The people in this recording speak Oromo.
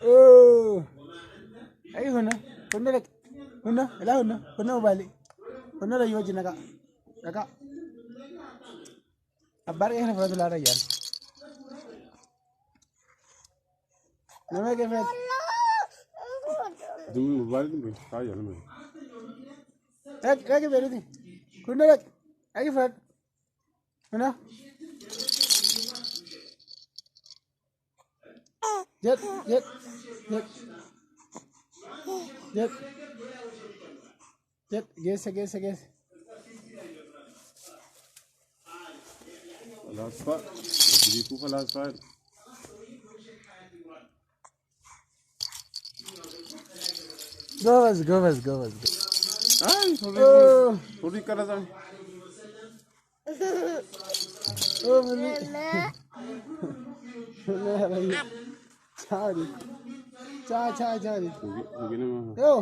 Oh, ay hunna lek, hunna, ela hunna ubali, hunna la yoji naga, abbar ehna fadu la rayyan, nama ke fed, तुम मोबाइल में कहा यार मैं ek beru di, hunna lek, ay fed, hunna, jet, jet, jet, jet, jet, guess. Last बार दीपू का last बार Go bas. हाँ Oh, थोड़ी करा था oh, mami. Hunna, sorry. Cha. होगी ना Yo.